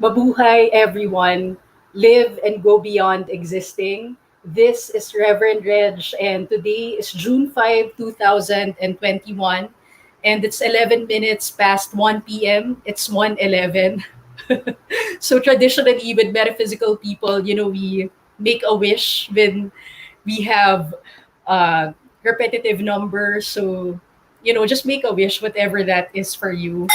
Mabuhay, everyone. Live and go beyond existing. This is Reverend Reg, and today is June 5, 2021, and it's 11 minutes past 1 p.m. It's 1:11. So traditionally, with metaphysical people, we make a wish when we have repetitive numbers. So, just make a wish, whatever that is for you.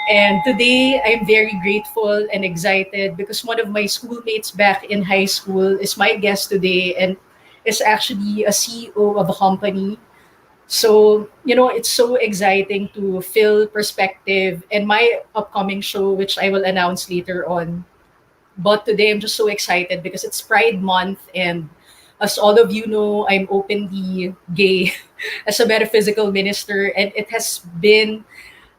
And today, I'm very grateful and excited because one of my schoolmates back in high school is my guest today and is actually a CEO of a company. So, it's so exciting to feel perspective and my upcoming show, which I will announce later on. But today, I'm just so excited because it's Pride Month. And as all of you know, I'm openly gay as a metaphysical minister. And it has been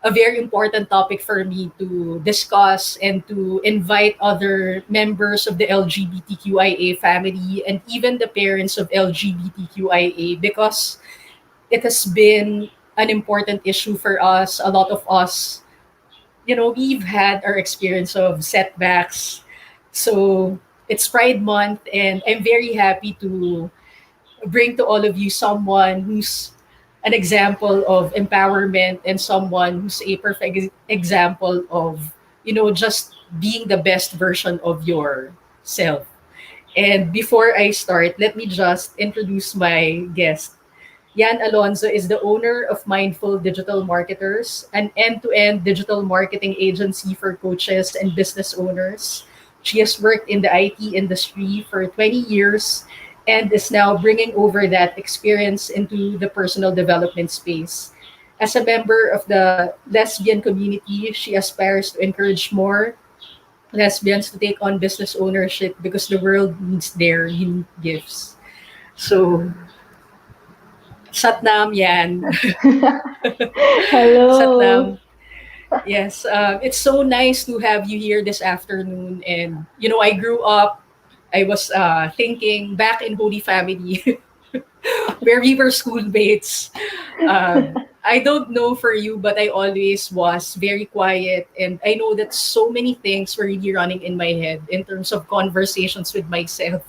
a very important topic for me to discuss and to invite other members of the LGBTQIA family and even the parents of LGBTQIA because it has been an important issue for us. A lot of us, we've had our experience of setbacks. So it's Pride Month, and I'm very happy to bring to all of you someone who's an example of empowerment and someone who's a perfect example of, just being the best version of yourself. And before I start, let me just introduce my guest. Yan Alonzo is the owner of Mindful Digital Marketers, an end-to-end digital marketing agency for coaches and business owners. She has worked in the IT industry for 20 years and is now bringing over that experience into the personal development space. As a member of the lesbian community, she aspires to encourage more lesbians to take on business ownership because the world needs their unique gifts. So, Satnam Yan. Hello. Satnam. Yes, it's so nice to have you here this afternoon. And, I grew up, I was thinking back in Holy Family, where we were schoolmates. I don't know for you, but I always was very quiet. And I know that so many things were really running in my head in terms of conversations with myself.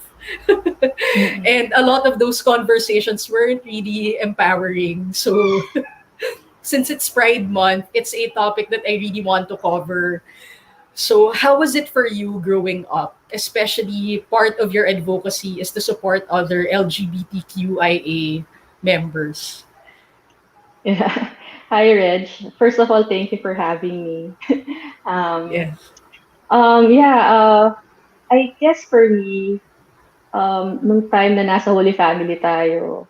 Mm. And a lot of those conversations weren't really empowering. So since it's Pride Month, it's a topic that I really want to cover. So, how was it for you growing up? Especially part of your advocacy is to support other LGBTQIA members. Yeah. Hi, Reg. First of all, thank you for having me. um, Yes. yeah, I guess for me, nung time na nasa Holy Family tayo,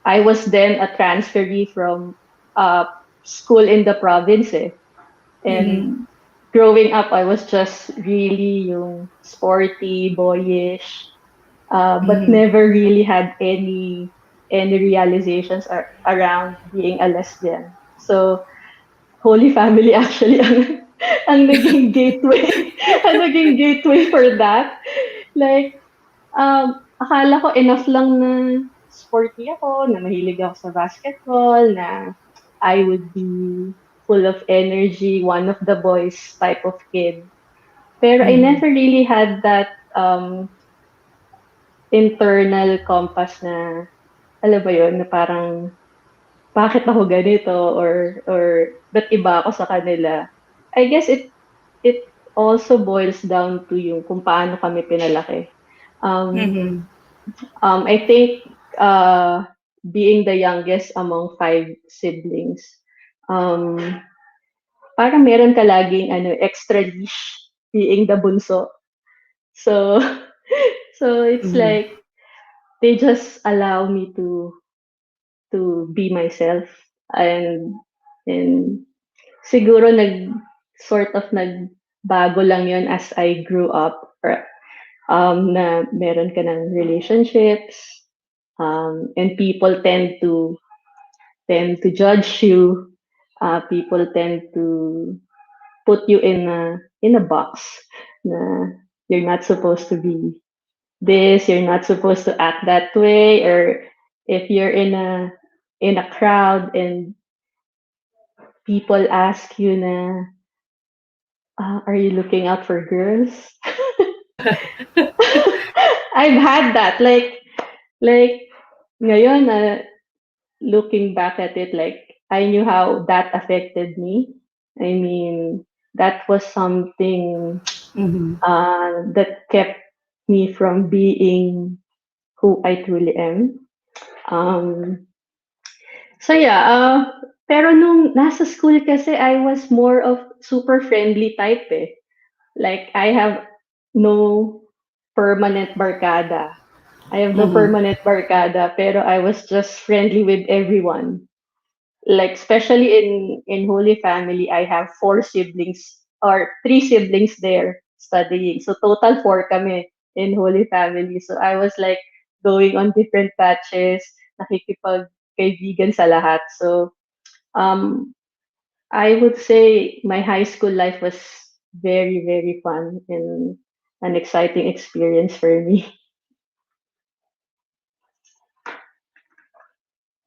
I was then a transferee from uh, school in the province eh. Mm-hmm. And growing up, I was just really yung sporty, boyish, but Mm-hmm. never really had any realizations around being a lesbian. So Holy Family actually ang naging gateway, ang naging gateway for that. Like akala ko enough lang na sporty ako, na mahilig ako sa basketball, na I would be full of energy, one of the boys type of kid. Pero I Mm-hmm. never really had that internal compass na, alam ba yun, na parang, bakit ako ganito? Or ba't iba ako sa kanila? I guess it also boils down to yung kung paano kami pinalaki. Um, Mm-hmm. I think being the youngest among five siblings, um, parang meron ka laging extra leash being the bunso. So, so it's Mm-hmm. like they just allow me to be myself, and and siguro sort of nagbago lang yon as I grew up, or na meron ka ng relationships, and people tend to judge you. People tend to put you in a box na you're not supposed to be this, you're not supposed to act that way, or if you're in a crowd and people ask you na, Are you looking out for girls? I've had that. Like ngayon, looking back at it, like I knew how that affected me. I mean, that was something Mm-hmm. that kept me from being who I truly am. Um, so yeah, pero nung nasa school kasi, I was more of super friendly type eh. Like I have no permanent barkada. I have no Mm-hmm. permanent barkada, pero I was just friendly with everyone. Like especially in Holy Family, I have four siblings or three siblings there studying. So total four kami in Holy Family. So I was like going on different batches, nakikipag-kaibigan sa lahat. So um, I would say my high school life was very, very fun and an exciting experience for me.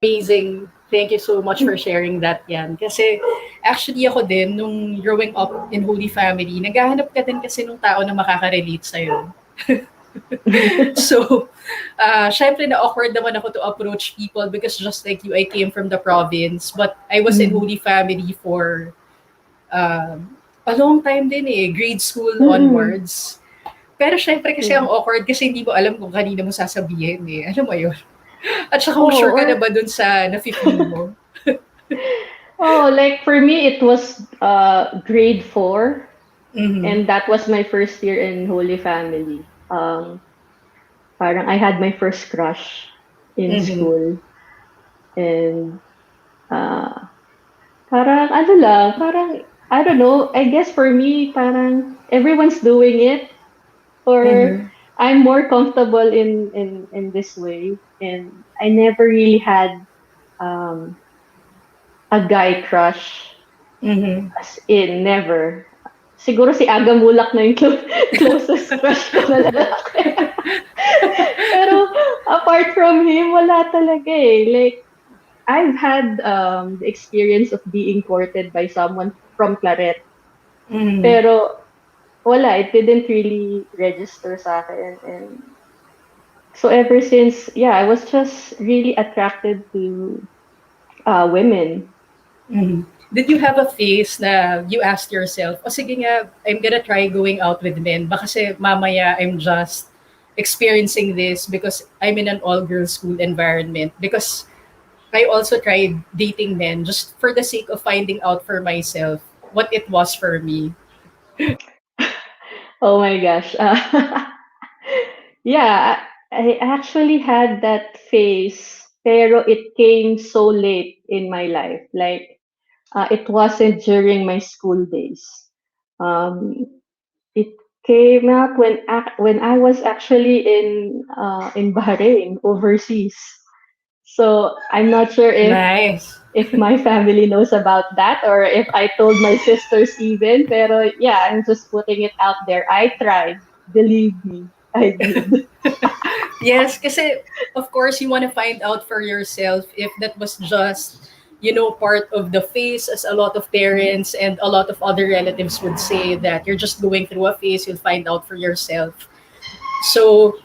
Amazing. Thank you so much for sharing that, Yan. Kasi actually ako din, nung growing up in Holy Family, naghahanap ka din kasi nung tao na makaka-relate sa'yo. So, syempre na-awkward naman ako to approach people because just like you, I came from the province. But I was in Mm. Holy Family for a long time din eh, grade school Mm-mm. onwards. Pero syempre kasi ang Yeah. awkward kasi hindi mo alam kung kanina mo sasabihin eh. Alam mo yun? At saka kung Oh, sure ka na or ba dun sa nafe-feel mo? oh, like for me, it was grade 4, Mhm. and that was my first year in Holy Family. Parang I had my first crush in Mhm. school, and uh, parang ano lang, parang I don't know. I guess for me, parang everyone's doing it, or Mhm. I'm more comfortable in this way, and I never really had um, a guy crush. Mhm. As in, never. Siguro si Aga Mulak na yung closest crush ko na lalaki. Pero apart from him, wala talaga eh. Like, I've had the experience of being courted by someone from Claret. Mhm. Pero wala, it didn't really register sa akin. And so ever since, yeah, I was just really attracted to women. Mhm. Did you have a phase na you asked yourself, "O sige nga, I'm gonna try going out with men. Baka kasi mamaya I'm just experiencing this because I'm in an all-girls school environment." Because I also tried dating men just for the sake of finding out for myself what it was for me. Oh my gosh. Yeah, I actually had that phase, pero it came so late in my life. Like, it wasn't during my school days. Um, it came out when I was actually in Bahrain, overseas. So I'm not sure Nice. if my family knows about that or if I told my sisters even. Pero yeah, I'm just putting it out there. I tried. Believe me, I did. Yes, kasi of course you want to find out for yourself if that was just, part of the phase, as a lot of parents and a lot of other relatives would say that you're just going through a phase, you'll find out for yourself. So,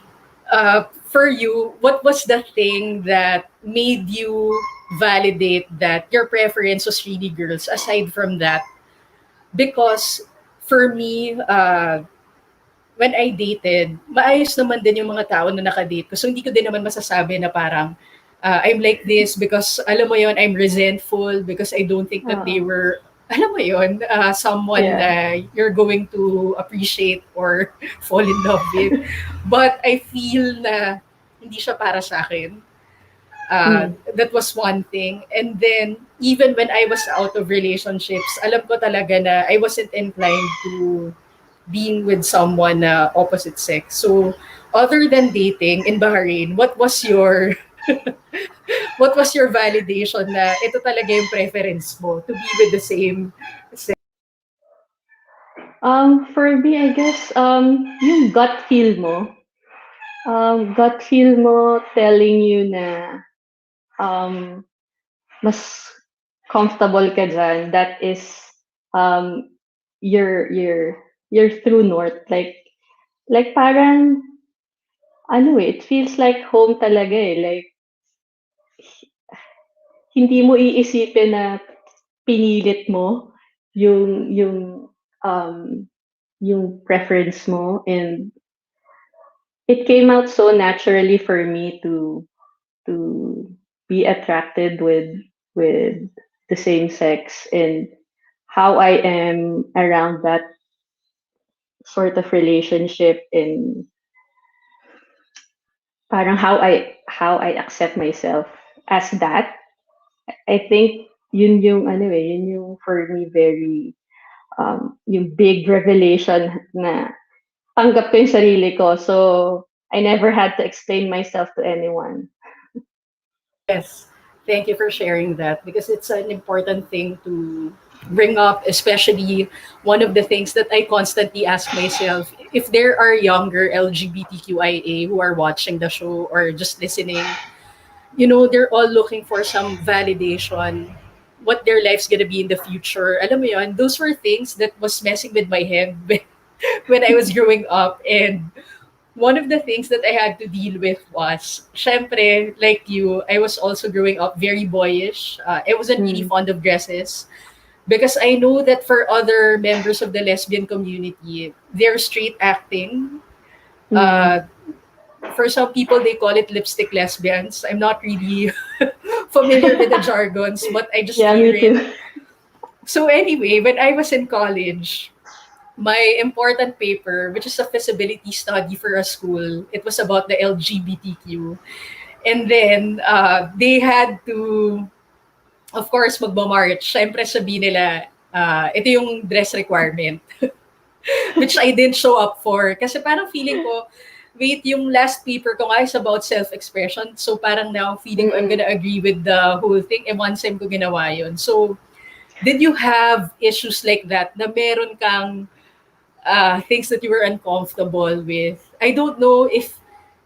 for you, what was the thing that made you validate that your preference was really girls aside from that? Because for me, when I dated, maayos naman din yung mga tao na nakadate ko. So, hindi ko din naman masasabi na parang, I'm like this because, alam mo yon, I'm resentful because I don't think that they Uh, were, alam mo yon, someone yeah. na you're going to appreciate or fall in love with. But I feel na hindi siya para sa akin. Mm. That was one thing. And then, even when I was out of relationships, alam ko talaga na I wasn't inclined to being with someone opposite sex. So, other than dating in Bahrain, what was your validation na ito talaga yung preference mo to be with the same sex? For me, I guess, yung gut feel mo. Gut feel mo telling you na um, mas comfortable ka dyan. That is um, your true north. Like parang ano it feels like home talaga eh. Like hindi mo iisipin na pinilit mo yung um yung preference mo, and it came out so naturally for me to be attracted with the same sex, and how I am around that sort of relationship, and parang how I accept myself as that. I think yun yung ano eh, yun yung for me very yung big revelation na tanggap ko yung sarili ko. So I never had to explain myself to anyone. Yes. Thank you for sharing that because it's an important thing to bring up, especially one of the things that I constantly ask myself if there are younger LGBTQIA who are watching the show or just listening, they're all looking for some validation, what their life's gonna be in the future. Alam mo yun, those were things that was messing with my head when I was growing up. And one of the things that I had to deal with was, syempre, like you, I was also growing up very boyish. I wasn't really Mm, fond of dresses because I know that for other members of the lesbian community, they're straight acting. mm. Uh, for some people, they call it lipstick lesbians. I'm not really familiar with the jargons, but I just Yeah, hear me it. too. So anyway, when I was in college, my important paper, which is a feasibility study for a school, it was about the LGBTQ. And then they had to, of course, magmamarch. Siyempre sabi nila, ito yung dress requirement, which I didn't show up for. Kasi parang feeling ko, wait, yung last paper ko nga is about self-expression. So parang now feeling ko I'm Mm-mm. gonna agree with the whole thing. And one time ko ginawa yun. So, did you have issues like that na meron kang things that you were uncomfortable with? I don't know if,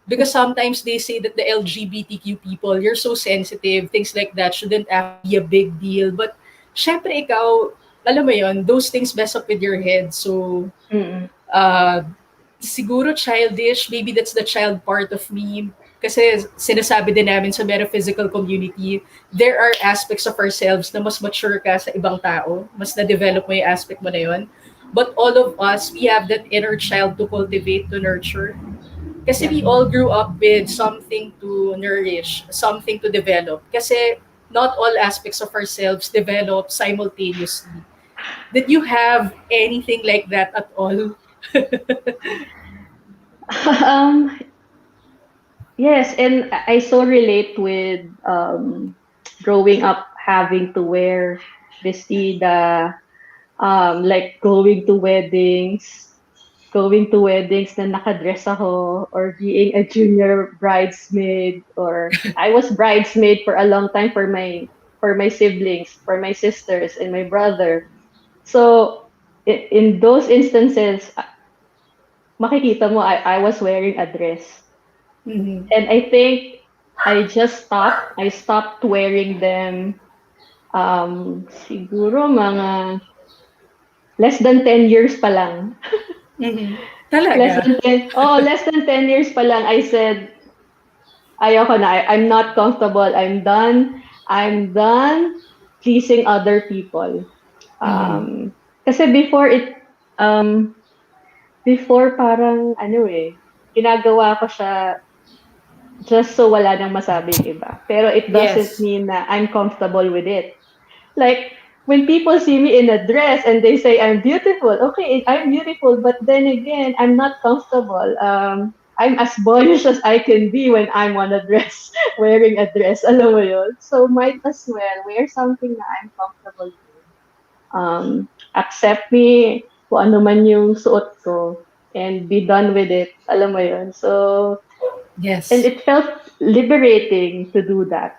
because sometimes they say that the LGBTQ people, you're so sensitive, things like that shouldn't actually be a big deal. But syempre ikaw, alam mo yon, those things mess up with your head. So, Mm-mm. uh, siguro childish, maybe that's the child part of me. Kasi sinasabi din namin sa metaphysical community, there are aspects of ourselves na mas mature ka sa ibang tao, mas na-develop mo yung aspect mo na yun. But all of us, we have that inner child to cultivate, to nurture. Kasi Yeah. we all grew up with something to nourish, something to develop. Kasi not all aspects of ourselves develop simultaneously. Did you have anything like that at all? um, yes, and I so relate with growing up having to wear vestida, like going to weddings na nakadress ako, or being a junior bridesmaid, or I was bridesmaid for a long time for my siblings, for my sisters and my brother. So in those instances, makikita mo I was wearing a dress. Mhm. And I think I stopped wearing them siguro mga less than 10 years pa lang. Mhm. Less Talaga? than 10, oh, less than 10 years pa lang, I said, ayoko na, I'm not comfortable, I'm done pleasing other people. Mhm. Kasi before parang ano eh, ginagawa ko siya just so wala nang masabing iba. Pero it doesn't Yes. mean na I'm comfortable with it. Like, when people see me in a dress and they say I'm beautiful, okay, I'm beautiful, but then again, I'm not comfortable. I'm as boyish as I can be when I'm on a dress, wearing a dress, alam mo yun? So, might as well wear something na I'm comfortable with. Accept me kung ano man yung suot ko, and be done with it, alam mo yun? So, and Yes. it felt liberating to do that.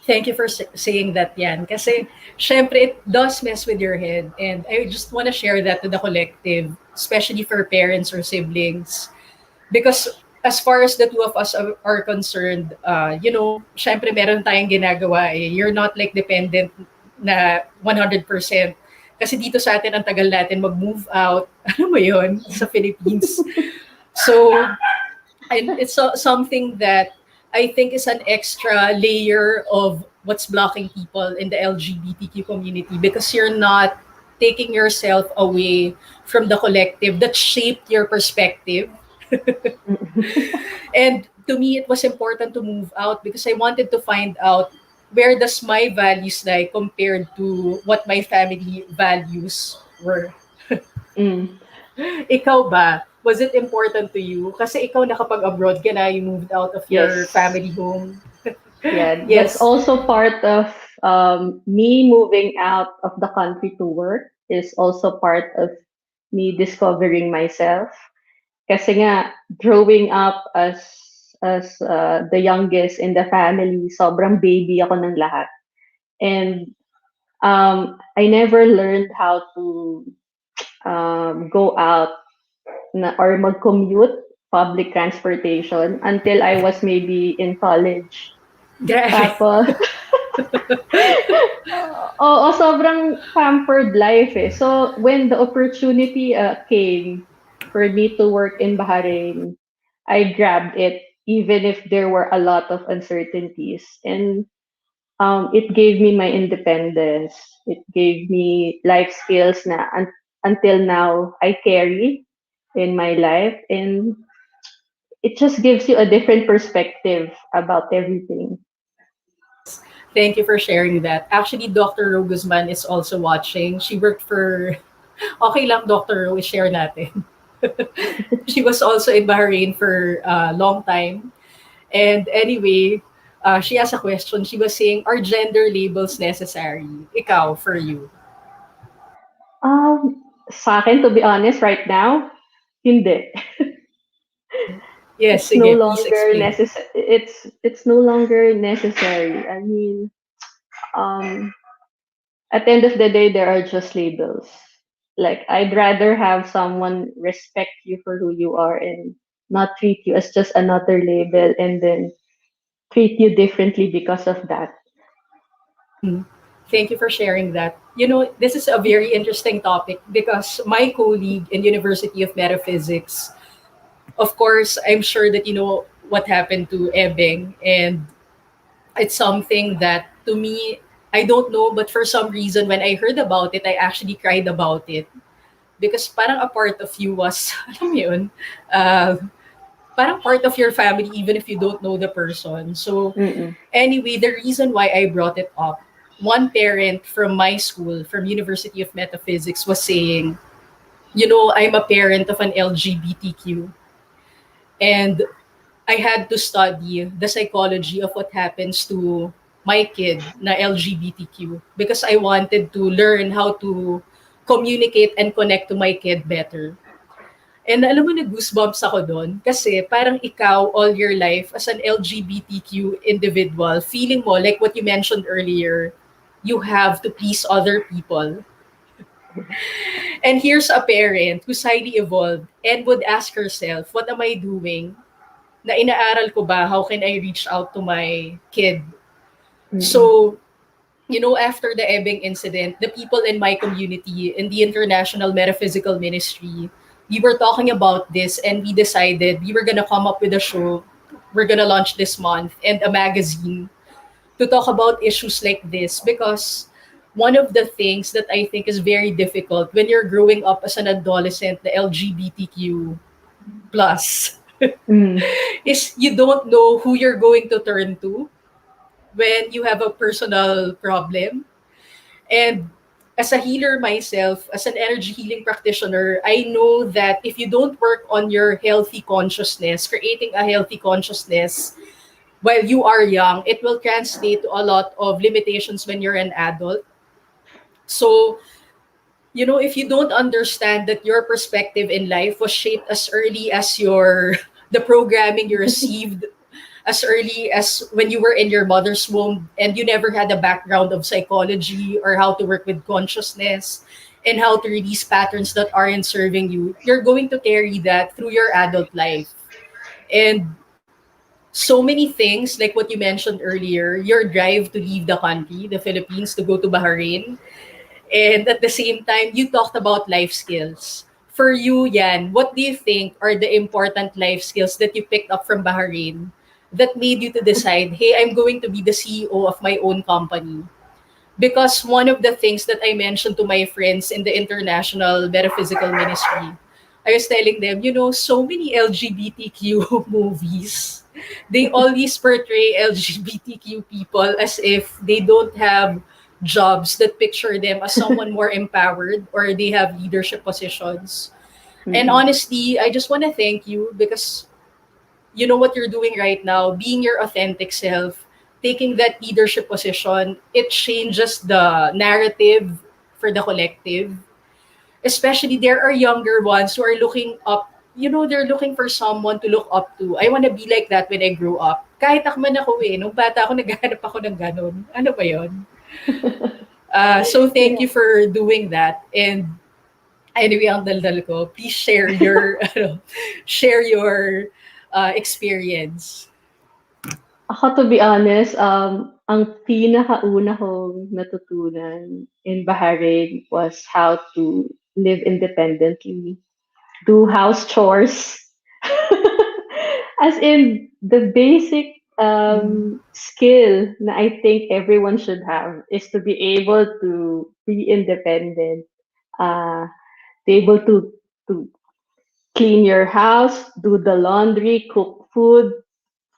Thank you for saying that, Yan. Kasi, syempre, it does mess with your head. And I just want to share that to the collective, especially for parents or siblings. Because as far as the two of us are concerned, syempre meron tayong ginagawa eh. You're not like dependent na 100%. Kasi dito sa atin, ang tagal natin mag-move out. Ano mo yun? Sa Philippines. So, and it's something that I think is an extra layer of what's blocking people in the LGBTQ community because you're not taking yourself away from the collective that shaped your perspective. And to me, it was important to move out because I wanted to find out where does my values lie compared to what my family values were. Mm. Ikaw ba? Was it important to you? Kasi ikaw nakapag-abroad ka na, you moved out of your Yes. family home. Yeah, that's Yes. also part of me moving out of the country to work is also part of me discovering myself. Kasi nga, growing up as the youngest in the family, sobrang baby ako ng lahat. And I never learned how to go out or mag-commute public transportation until I was maybe in college. Grabe. Tapos, oo, sobrang pampered life eh. So, when the opportunity came for me to work in Bahrain, I grabbed it even if there were a lot of uncertainties. And it gave me my independence. It gave me life skills na until now I carry in my life. And it just gives you a different perspective about everything. Yes. Thank you for sharing that. Actually, Dr. Ro Guzman is also watching. She worked for, okay lang, Dr. Ro, share natin. She was also in Bahrain for a long time. And anyway, she has a question. She was saying, are gender labels necessary? Ikaw, for you. Sa akin, to be honest, right now, hindi. Yes, It's no sige, please longer explain. necessary. It's no longer necessary. I mean, um, at the end of the day, there are just labels. Like I'd rather have someone respect you for who you are and not treat you as just another label and then treat you differently because of that. Mhm. Thank you for sharing that. You know, this is a very interesting topic because my colleague in University of Metaphysics, of course, I'm sure that you know what happened to Ebeng, and it's something that to me, I don't know, but for some reason, when I heard about it, I actually cried about it because parang a part of you was, alam mo yun, uh, parang part of your family even if you don't know the person. So Mm-mm. anyway, the reason why I brought it up, one parent from my school, from University of Metaphysics, was saying, you know, I'm a parent of an LGBTQ, and I had to study the psychology of what happens to my kid na LGBTQ because I wanted to learn how to communicate and connect to my kid better. And alam mo, nag-goosebumps ako doon kasi parang ikaw all your life as an LGBTQ individual, feeling mo like what you mentioned earlier, you have to please other people. And here's a parent who's highly evolved and would ask herself, what am I doing? Na inaaral ko ba? How can I reach out to my kid? Mm-mm. So, you know, after the Ebeng incident, the people in my community, in the International Metaphysical Ministry, we were talking about this and we decided we were gonna come up with a show we're gonna launch this month and a magazine to talk about issues like this because one of the things that I think is very difficult when you're growing up as an adolescent, the LGBTQ plus, Mm. is you don't know who you're going to turn to when you have a personal problem. And as a healer myself, as an energy healing practitioner, I know that if you don't work on your healthy consciousness, creating a healthy consciousness while you are young, it will translate to a lot of limitations when you're an adult. So, you know, if you don't understand that your perspective in life was shaped as early as your the programming you received as early as when you were in your mother's womb and you never had a background of psychology or how to work with consciousness and how to release patterns that aren't serving you, you're going to carry that through your adult life. And so many things, like what you mentioned earlier, your drive to leave the country, the Philippines, to go to Bahrain, And at the same time, you talked about life skills. For you, Yan, what do you think are the important life skills that you picked up from Bahrain that made you to decide, hey, I'm going to be the CEO of my own company? Because one of the things that I mentioned to my friends in the International Metaphysical Ministry, I was telling them, so many LGBTQ movies, they always portray LGBTQ people as if they don't have jobs that picture them as someone more empowered or they have leadership positions. And Mm-mm. honestly, I just want to thank you because you know what you're doing right now, being your authentic self, taking that leadership position, it changes the narrative for the collective. Especially there are younger ones who are looking up, they're looking for someone to look up to. I want to be like that when I grow up. Kahit akman ako nung bata ako, naghahanap ako ng ganun. Ano ba yon? So thank Yeah. you for doing that. And anyway, ang daldal ko, please share your, share your experience. Ako, to be honest, ang pinakauna kong natutunan in Bahrain was how to live independently, do house chores. As in the basic skill na I think everyone should have is to be able to be independent, uh, be able to clean your house, do the laundry, cook food,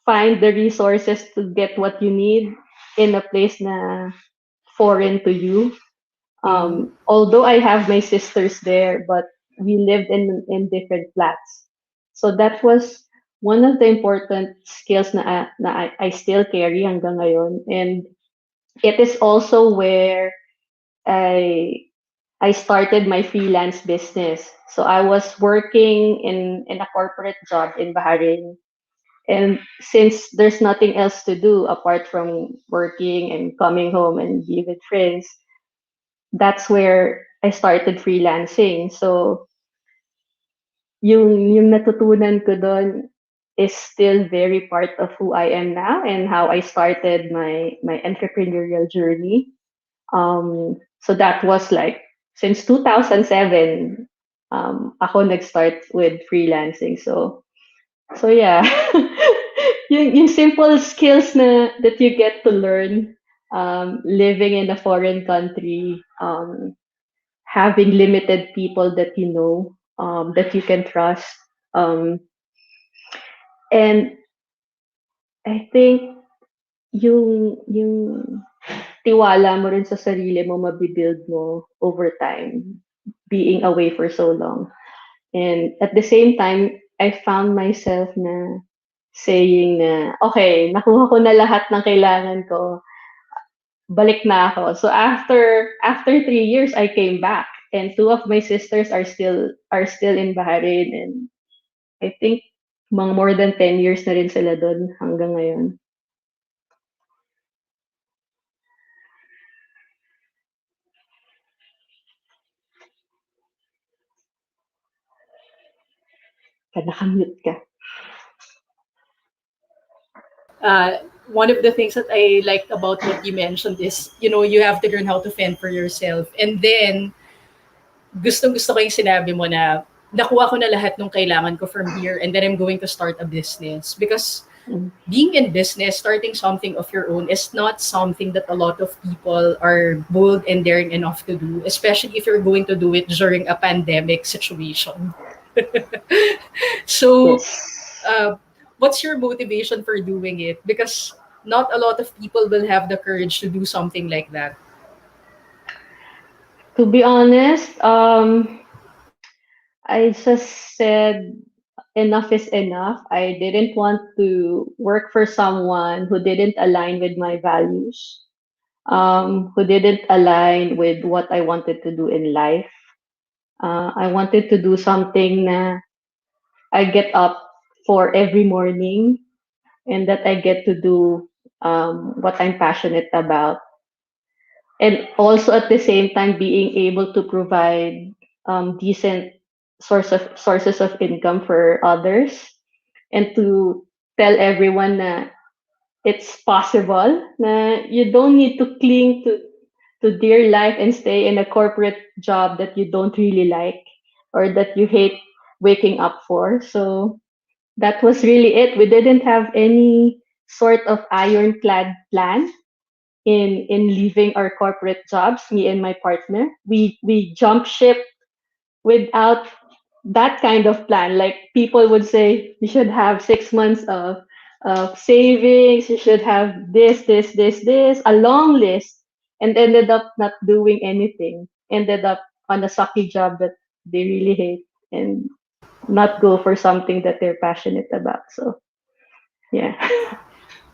find the resources to get what you need in a place na foreign to you. Mm. Although I have my sisters there, but we lived in different flats. So that was one of the important skills na I still carry hanggang ngayon. And it is also where I I started my freelance business. So I was working in a corporate job in Bahrain. And since there's nothing else to do apart from working and coming home and be with friends, that's where I started freelancing. So yung natutunan ko doon is still very part of who I am now and how I started my entrepreneurial journey. So that was like since 2007, ako nag-start with freelancing. So yeah, yung simple skills na that you get to learn living in a foreign country, having limited people that you know, that you can trust, um, and I think yung tiwala mo rin sa sarili mo mabibuild mo over time, being away for so long. And at the same time, I found myself na saying na, okay, nakuha ko na lahat ng kailangan ko, balik na ako. So after 3 years, I came back, and two of my sisters are still in Bahrain, and I think mga more than 10 years na rin sila doon hanggang ngayon. Nakamute ka. One of the things that I liked about what you mentioned is, you have to learn how to fend for yourself. And then, gustong-gusto ko yung sinabi mo na, nakuha ko na lahat ng kailangan ko from here and then I'm going to start a business. Because Mm. being in business, starting something of your own is not something that a lot of people are bold and daring enough to do, especially if you're going to do it during a pandemic situation. So, Yes. uh, what's your motivation for doing it? Because not a lot of people will have the courage to do something like that. To be honest, I just said enough is enough. I didn't want to work for someone who didn't align with my values, who didn't align with what I wanted to do in life. I wanted to do something na I get up for every morning and that I get to do what I'm passionate about. And also at the same time being able to provide decent sources of income for others and to tell everyone na it's possible na you don't need to cling to to dear life and stay in a corporate job that you don't really like or that you hate waking up for. So that was really it. We didn't have any sort of ironclad plan in leaving our corporate jobs, me and my partner. We jumped ship without that kind of plan. Like people would say, you should have 6 months of savings, you should have this, a long list, and ended up not doing anything. Ended up on a sucky job that they really hate and not go for something that they're passionate about. So yeah.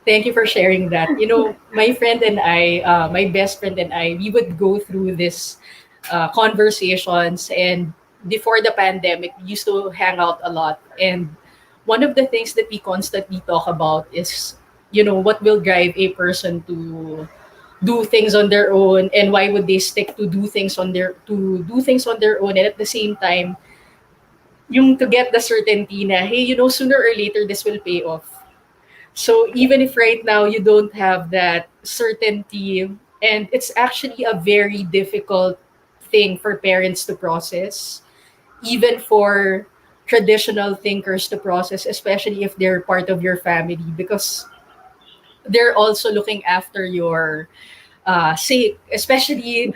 Thank you for sharing that. You know, my friend and I, my best friend and I, we would go through this conversations. And before the pandemic, we used to hang out a lot. And one of the things that we constantly talk about is, you know, what will drive a person to do things on their own, and why would they stick to do things on their own, and at the same time, yung to get the certainty na, hey, you know, sooner or later this will pay off. So Yeah. even if right now you don't have that certainty, and it's actually a very difficult thing for parents to process, even for traditional thinkers to process, especially if they're part of your family, because they're also looking after your sake, especially,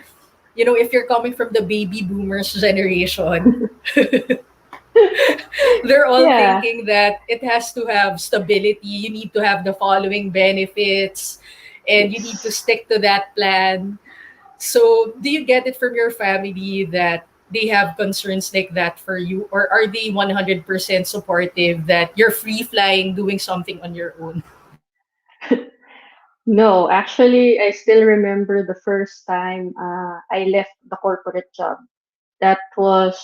you know, if you're coming from the baby boomers generation. They're all Yeah. thinking that it has to have stability. You need to have the following benefits, and you need to Yes. stick to that plan. So, do you get it from your family that they have concerns like that for you, or are they 100% supportive that you're free flying, doing something on your own? No, actually, I still remember the first time I left the corporate job. That was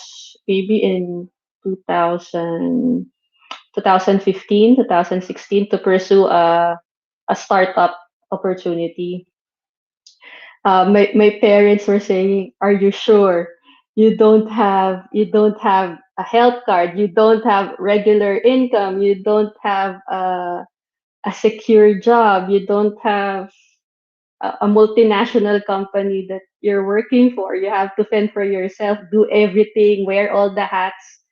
maybe in 2000, 2015, 2016 to pursue a startup opportunity. My parents were saying, "Are you sure you don't have a health card? You don't have regular income. You don't have a secure job. You don't have a multinational company that you're working for. You have to fend for yourself, do everything, wear all the hats."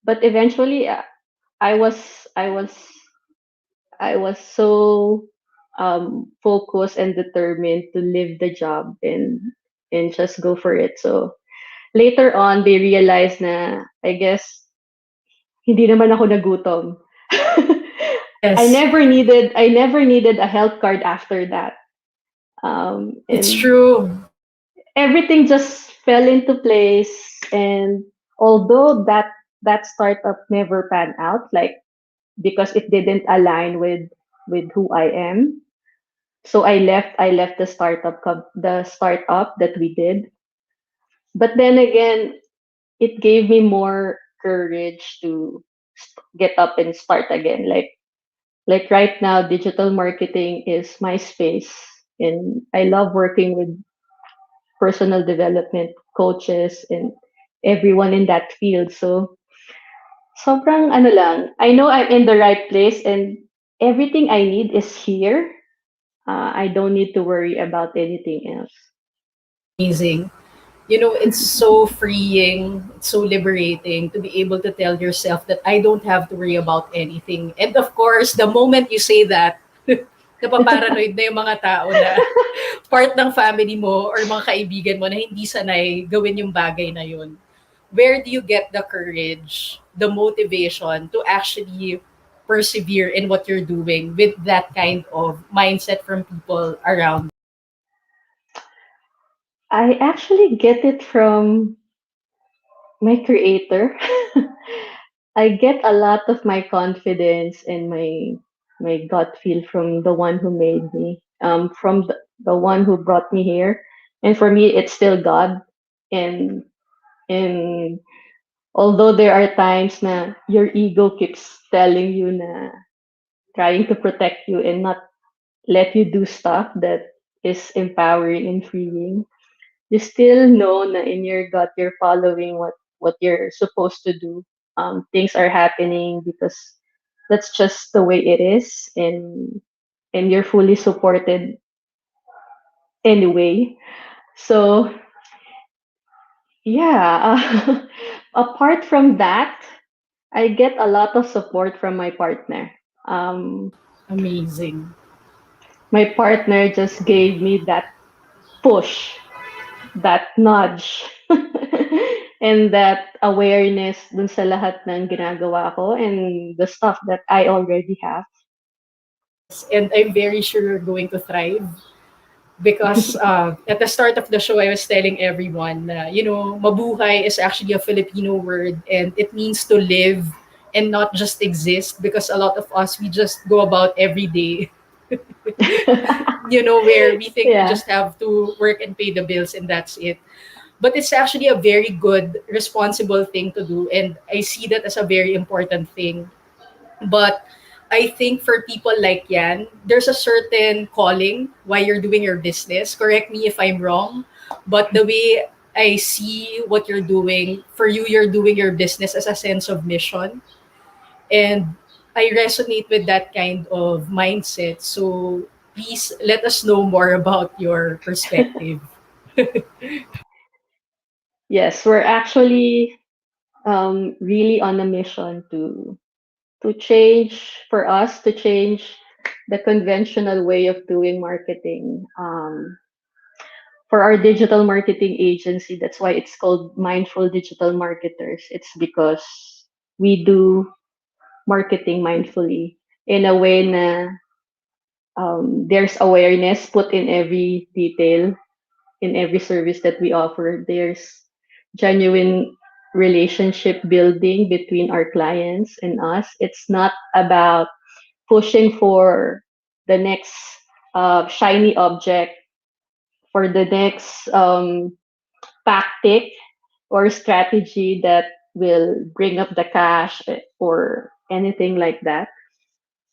But eventually, I was I was I was so focused and determined to leave the job and just go for it. So later on, they realized na I guess hindi naman ako nagutom. Yes, I never needed a health card after that. it's And true. everything just fell into place. And although that startup never panned out, like because it didn't align with who I am, so I left the startup that we did. But then again, it gave me more courage to get up and start again. Like right now, digital marketing is my space, and I love working with personal development coaches and everyone in that field. So sobrang ano lang, I know I'm in the right place and everything I need is here. I don't need to worry about anything else. Amazing. You know, it's so freeing, it's so liberating to be able to tell yourself that I don't have to worry about anything. And of course, the moment you say that, napaparanoid na yung mga tao na part ng family mo or mga kaibigan mo na hindi sanay gawin yung bagay na yun. Where do you get the courage, the motivation to actually persevere in what you're doing with that kind of mindset from people around? I actually get it from my creator. I get a lot of my confidence and my gut feel from the one who made me, from the one who brought me here. And for me, it's still God. And and although there are times na your ego keeps telling you na trying to protect you and not let you do stuff that is empowering and freeing, you still know na in your gut you're following what you're supposed to do. Things are happening because that's just the way it is, and you're fully supported anyway. So yeah, apart from that, I get a lot of support from my partner. Um, Amazing. my partner just gave me that push, that nudge, and that awareness dun sa lahat ng ginagawa ko and the stuff that I already have. Yes, and I'm very sure you're going to thrive because at the start of the show, I was telling everyone, mabuhay is actually a Filipino word and it means to live and not just exist because a lot of us, we just go about every day, where we think we Yeah. just have to work and pay the bills and that's it. But it's actually a very good, responsible thing to do. And I see that as a very important thing. But I think for people like Yan, there's a certain calling why you're doing your business. Correct me if I'm wrong. But the way I see what you're doing, for you, you're doing your business as a sense of mission. And I resonate with that kind of mindset. So please let us know more about your perspective. Yes, we're actually really on a mission to change for us to change the conventional way of doing marketing. For our digital marketing agency, that's why it's called Mindful Digital Marketers. It's because we do marketing mindfully in a way na there's awareness put in every detail, in every service that we offer. There's genuine relationship building between our clients and us. It's not about pushing for the next shiny object, for the next tactic or strategy that will bring up the cash or anything like that.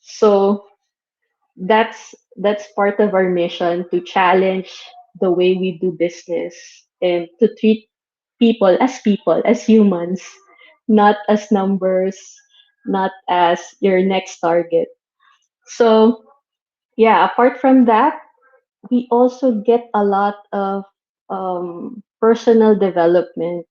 So that's part of our mission to challenge the way we do business and to treat people, as humans, not as numbers, not as your next target. So yeah, apart from that, we also get a lot of personal development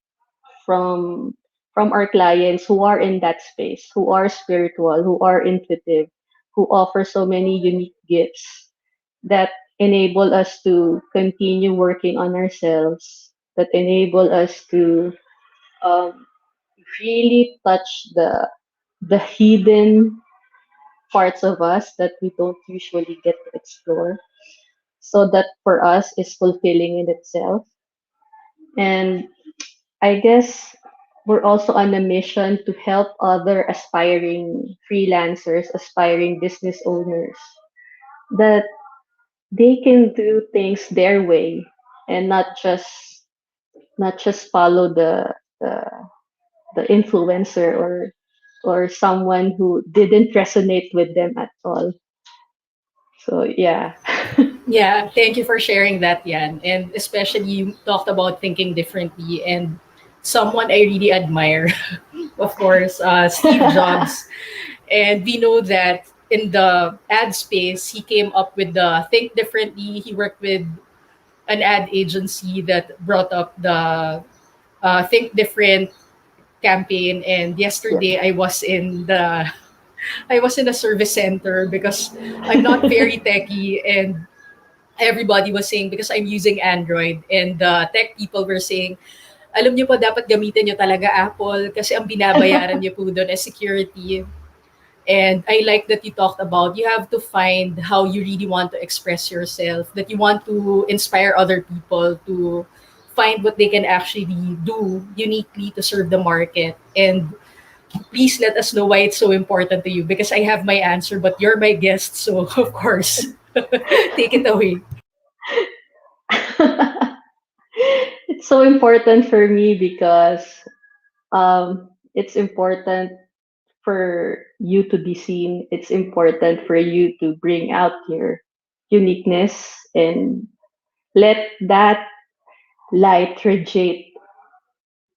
from from our clients who are in that space, who are spiritual, who are intuitive, who offer so many unique gifts that enable us to continue working on ourselves, that enable us to um, really touch the hidden parts of us that we don't usually get to explore. So that for us is fulfilling in itself. And I guess we're also on a mission to help other aspiring freelancers, aspiring business owners, that they can do things their way and not just follow the, the influencer or someone who didn't resonate with them at all. So yeah. Yeah, thank you for sharing that, Yan. And especially you talked about thinking differently and someone I really admire, of course, Steve Jobs. And we know that in the ad space, he came up with the think differently. He worked with an ad agency that brought up the think different campaign. And Yeah. yesterday I was in a service center because I'm not very techy and everybody was saying because I'm using Android and the tech people were saying, alam niyo po dapat gamitin niyo talaga Apple kasi ang binabayaran niyo po doon is security. And I like that you talked about you have to find how you really want to express yourself, that you want to inspire other people to find what they can actually do uniquely to serve the market. And please let us know why it's so important to you because I have my answer, but you're my guest, so of course, take it away. It's so important for me because it's important for you to be seen. It's important for you to bring out your uniqueness and let that light radiate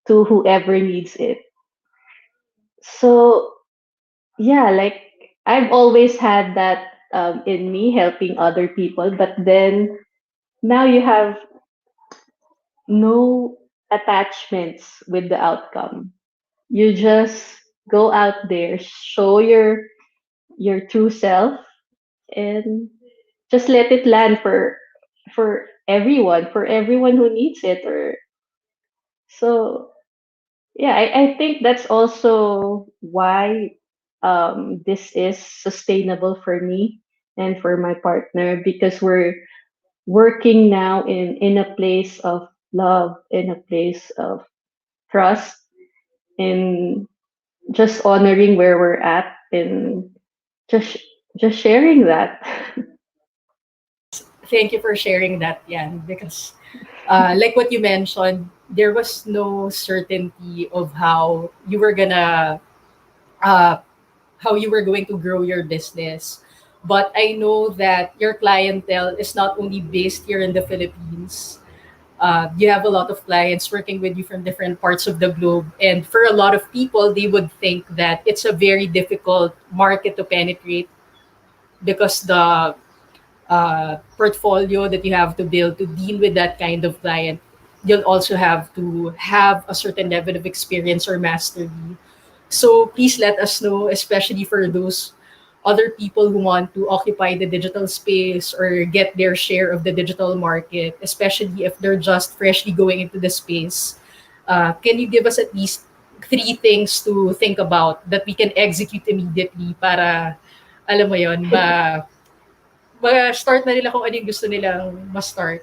to whoever needs it. So, yeah, like I've always had that in me helping other people, but then now you have no attachments with the outcome. You just go out there, show your true self, and just let it land for everyone who needs it. Or so yeah, I think that's also why this is sustainable for me and for my partner, because we're working now in a place of love, in a place of trust, in just honoring where we're at, and just just sharing that. Thank you for sharing that, Yan, because like what you mentioned, there was no certainty of uh, how you were going to grow your business. But I know that your clientele is not only based here in the Philippines. You have a lot of clients working with you from different parts of the globe. And for a lot of people, they would think that it's a very difficult market to penetrate because the portfolio that you have to build to deal with that kind of client, you'll also have to have a certain level of experience or mastery. So please let us know, especially for those other people who want to occupy the digital space or get their share of the digital market, especially if they're just freshly going into the space. Can you give us at least three things to think about that we can execute immediately para, alam mo yon, ma-start na nila kung ano yung gusto nilang ma-start?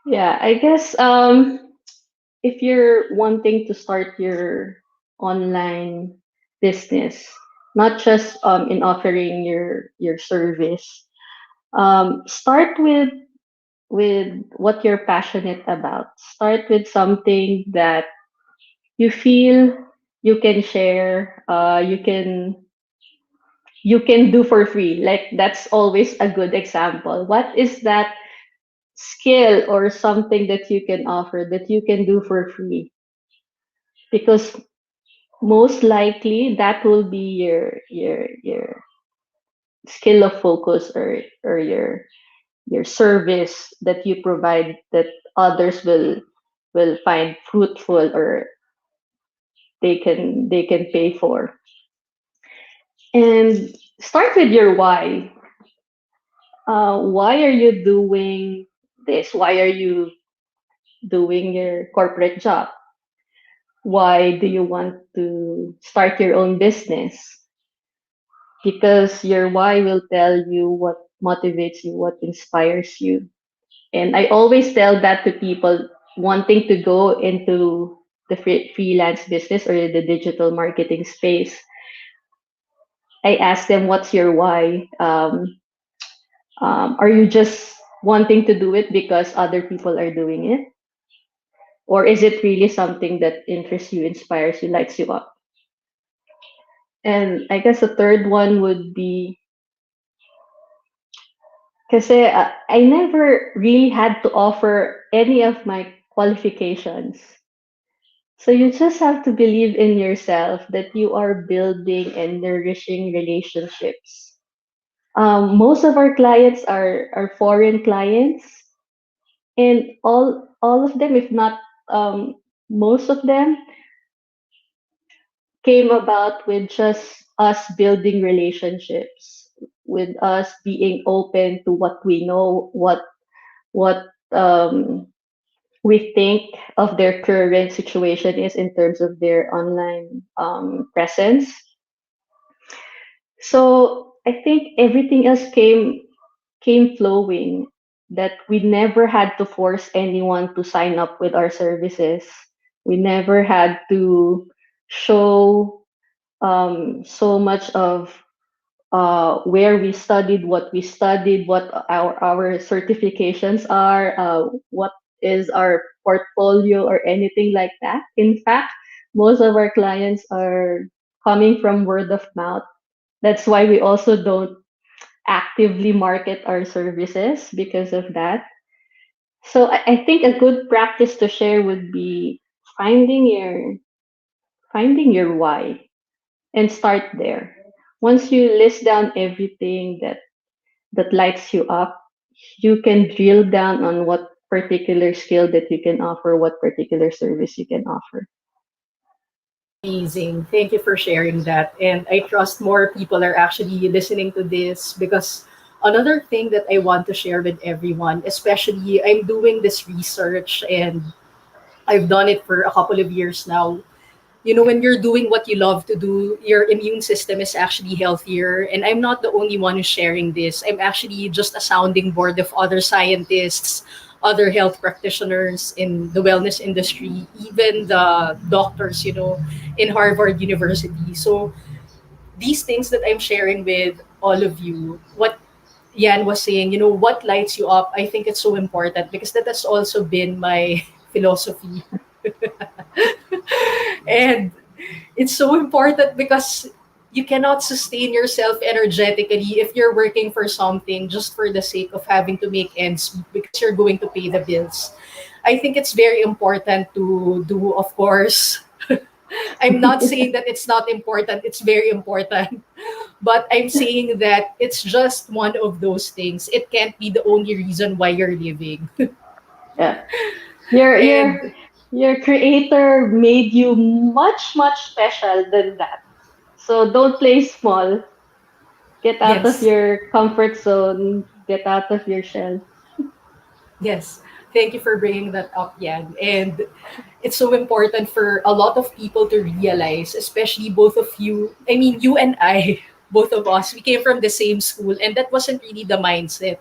Yeah, I guess if you're wanting to start your online business, not just in offering your service, start with what you're passionate about. Start with something that you feel you can share, you can do for free. Like that's always a good example. What is that skill or something that you can offer that you can do for free? Because most likely that will be your skill of focus, or your service that you provide, that others will find fruitful, or they can pay for. And start with your why. Why are you doing this? Why are you doing your corporate job? Why do you want to start your own business? Because your why will tell you what motivates you, what inspires you. And I always tell that to people wanting to go into the freelance business or the digital marketing space. I ask them, what's your why? Are you just wanting to do it because other people are doing it? Or is it really something that interests you, inspires you, lights you up? And I guess the third one would be, kasi I never really had to offer any of my qualifications. So you just have to believe in yourself that you are building and nourishing relationships. Most of our clients are foreign clients, and all of them, if not most of them, came about with just us building relationships, with us being open to what we know, what we think of their current situation is in terms of their online presence. So I think everything else came flowing, that we never had to force anyone to sign up with our services. We never had to show so much of where we studied, what we studied, what our certifications are, what is our portfolio, or anything like that. In fact, most of our clients are coming from word of mouth. That's why we also don't actively market our services because of that. So I think a good practice to share would be finding your why, and start there. Once you list down everything that lights you up, you can drill down on what particular skill that you can offer, what particular service you can offer. Amazing. Thank you for sharing that. And I trust more people are actually listening to this because another thing that I want to share with everyone, especially I'm doing this research and I've done it for a couple of years now. You know, when you're doing what you love to do, your immune system is actually healthier. And I'm not the only one who's sharing this. I'm actually just a sounding board of other scientists, other health practitioners in the wellness industry, even the doctors, you know, in Harvard University. So these things that I'm sharing with all of you, what Yan was saying, you know, what lights you up, I think it's so important because that has also been my philosophy. And it's so important because you cannot sustain yourself energetically if you're working for something just for the sake of having to make ends meet because you're going to pay the bills. I think it's very important to do, of course. I'm not saying that it's not important, it's very important. But I'm saying that it's just one of those things. It can't be the only reason why you're living. Yeah. Your your And your creator made you much special than that. So don't play small. Get out of yes, your comfort zone. Get out of your shell. yes. Thank you for bringing that up, Yan. And it's so important for a lot of people to realize, especially both of you. I mean, you and I, both of us, we came from the same school, and that wasn't really the mindset.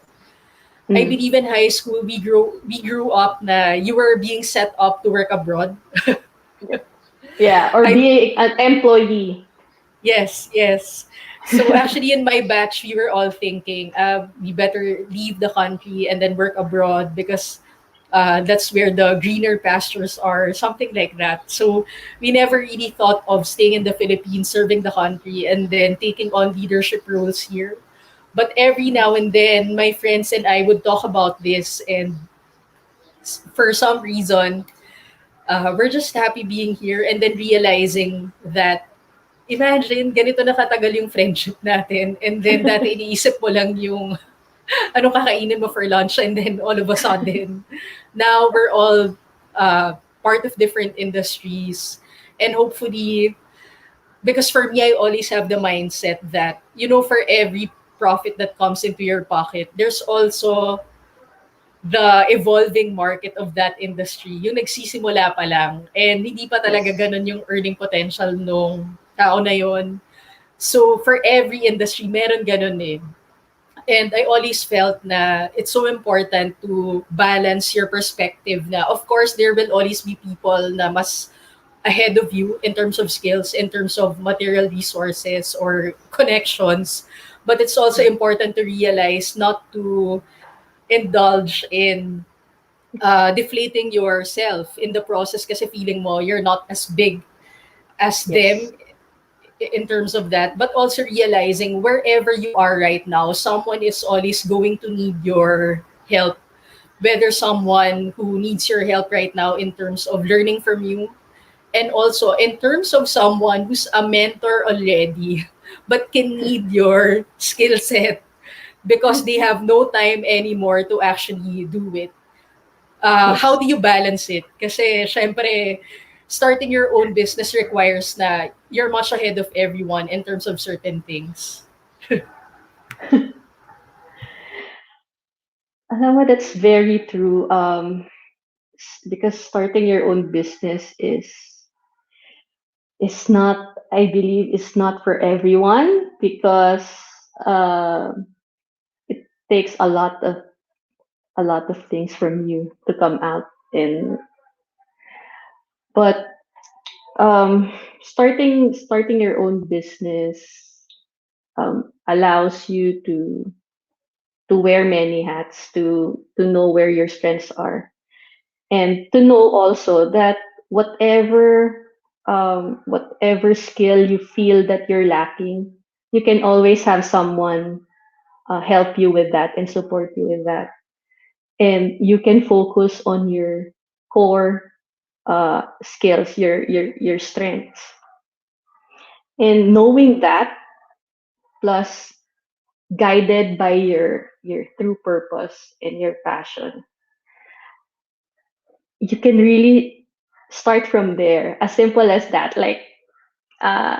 I Mm. believe in high school, we grew up na you were being set up to work abroad. Yeah, or I be an employee. Yes, yes. So actually, in my batch, we were all thinking, we better leave the country and then work abroad because that's where the greener pastures are, something like that. So we never really thought of staying in the Philippines, serving the country, and then taking on leadership roles here. But every now and then, my friends and I would talk about this, and for some reason, we're just happy being here, and then realizing that imagine, ganito na katagal yung friendship natin and then dati iniisip mo lang yung anong kakainin mo for lunch and then all of a sudden, now we're all part of different industries and hopefully, because for me, I always have the mindset that, you know, for every profit that comes into your pocket, there's also the evolving market of that industry, yung nagsisimula pa lang and hindi pa talaga Yes. ganun yung earning potential nung tao na yon. So for every industry, meron ganun eh. And I always felt na it's so important to balance your perspective na of course there will always be people na mas ahead of you in terms of skills, in terms of material resources or connections. But it's also important to realize not to indulge in deflating yourself in the process kasi feeling mo you're not as big as Yes. them in terms of that, but also realizing wherever you are right now, someone is always going to need your help. Whether someone who needs your help right now in terms of learning from you, and also in terms of someone who's a mentor already, but can need your skill set because they have no time anymore to actually do it. How Yes. do you balance it? Kasi syempre, starting your own business requires na you're much ahead of everyone in terms of certain things. Alam mo, that's very true. Because starting your own business is not, I believe, is not for everyone because uh, it takes a lot of things from you to come out. And but starting your own business allows you to wear many hats, to know where your strengths are, and to know also that whatever whatever skill you feel that you're lacking, you can always have someone help you with that and support you with that, and you can focus on your core skills, your strengths, and knowing that plus guided by your true purpose and your passion, you can really start from there. As simple as that. Like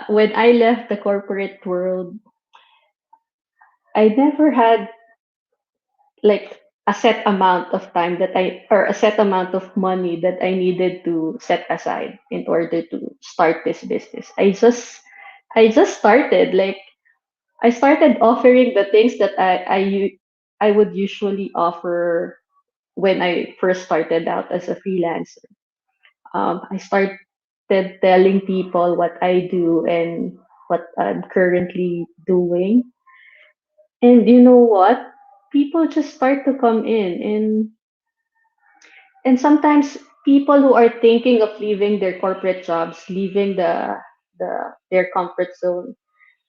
when I left the corporate world, I never had like a set amount of time that I or a set amount of money that I needed to set aside in order to start this business. I just started. Like I started offering the things that I would usually offer when I first started out as a freelancer. I started telling people what I do and what I'm currently doing. And you know what? People just start to come in, and sometimes people who are thinking of leaving their corporate jobs, leaving their comfort zone,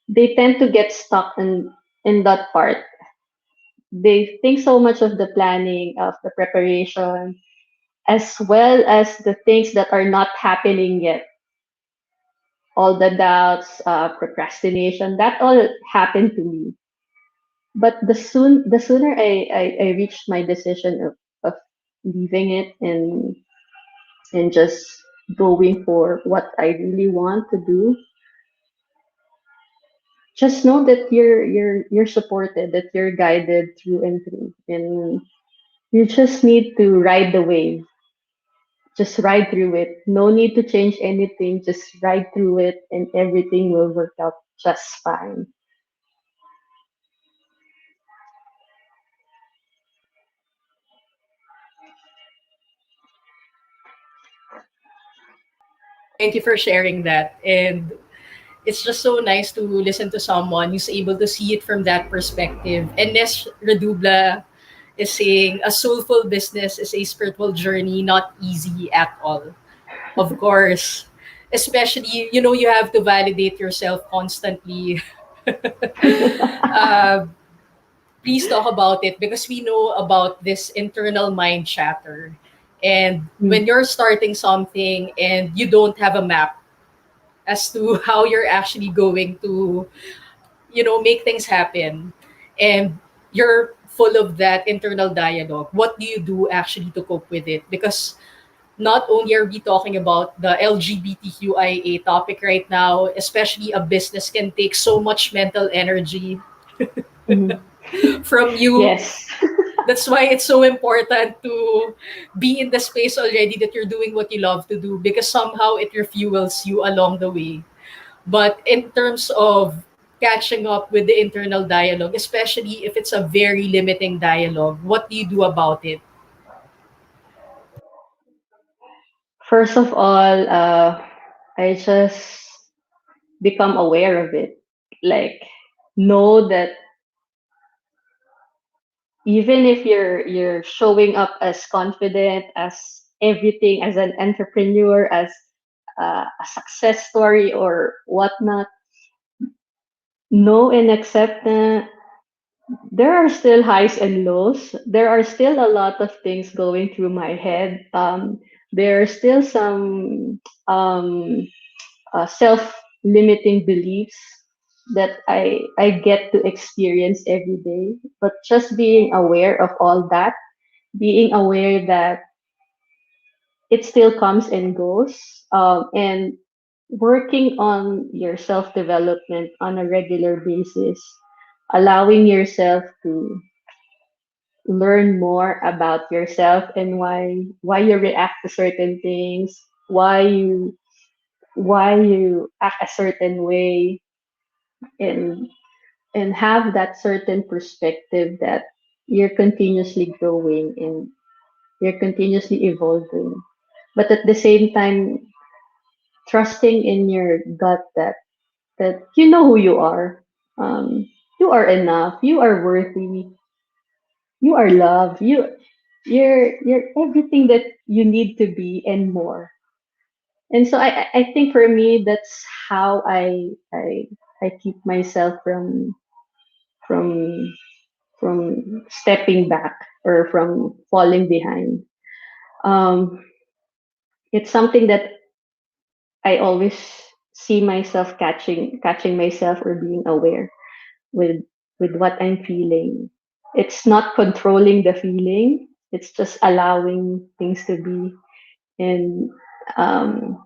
they tend to get stuck in that part. They think so much of the planning, of the preparation, as well as the things that are not happening yet. All the doubts, procrastination, that all happened to me. But the sooner I reached my decision of leaving it and just going for what I really want to do, just know that you're supported, that you're guided through and through, and you just need to ride the wave. Just ride through it. No need to change anything. Just ride through it, and everything will work out just fine. Thank you for sharing that. And it's just so nice to listen to someone who's able to see it from that perspective. And Nes Redubla is saying a soulful business is a spiritual journey, not easy at all. Of course. Especially, you have to validate yourself constantly. uh, please talk about it because we know about this internal mind chatter. And Mm. when you're starting something and you don't have a map as to how you're actually going to, make things happen, and you're full of that internal dialogue, what do you do actually to cope with it? Because not only are we talking about the LGBTQIA topic right now, especially a business can take so much mental energy Mhm. from you. Yes. That's why it's so important to be in the space already that you're doing what you love to do, because somehow it refuels you along the way. But in terms of catching up with the internal dialogue, especially if it's a very limiting dialogue, what do you do about it? First of all, I just become aware of it. Like, know that even if you're showing up as confident as everything, as an entrepreneur, as a success story or whatnot, know and accept that there are still highs and lows. There are still a lot of things going through my head. There are still some um, self-limiting beliefs that I get to experience every day. But just being aware of all that, being aware that it still comes and goes, and working on your self-development on a regular basis, allowing yourself to learn more about yourself and why you react to certain things, why you act a certain way, and and have that certain perspective that you're continuously growing and you're continuously evolving, but at the same time trusting in your gut that you know who you are. You are enough, you are worthy, you are loved, you're everything that you need to be and more. And so I think for me that's how I keep myself from from stepping back or from falling behind. Um, it's something that I always see myself catching myself or being aware with. with what I'm feeling. It's not controlling the feeling. It's just allowing things to be, and um,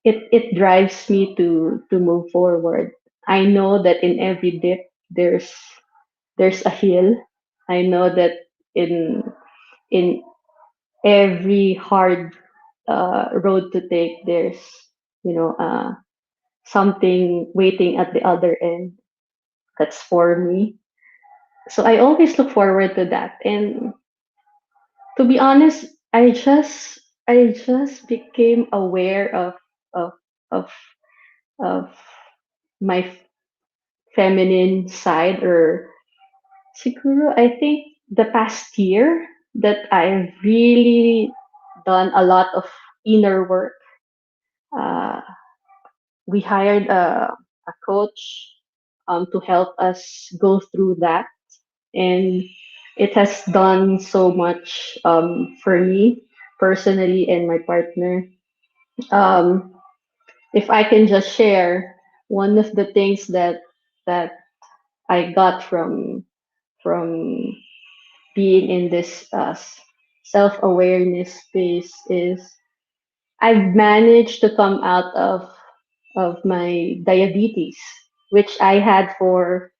it drives me to move forward. I know that in every dip there's a hill. I know that in in every hard road to take, there's something waiting at the other end that's for me. So I always look forward to that. And to be honest, I just became aware of of of my feminine side, or siguro I think the past year that I've really done a lot of inner work. Uh, we hired a coach to help us go through that, and it has done so much for me personally and my partner. Um, if I can just share one of the things that I got from being in this self awareness space is I've managed to come out of my diabetes, which I had for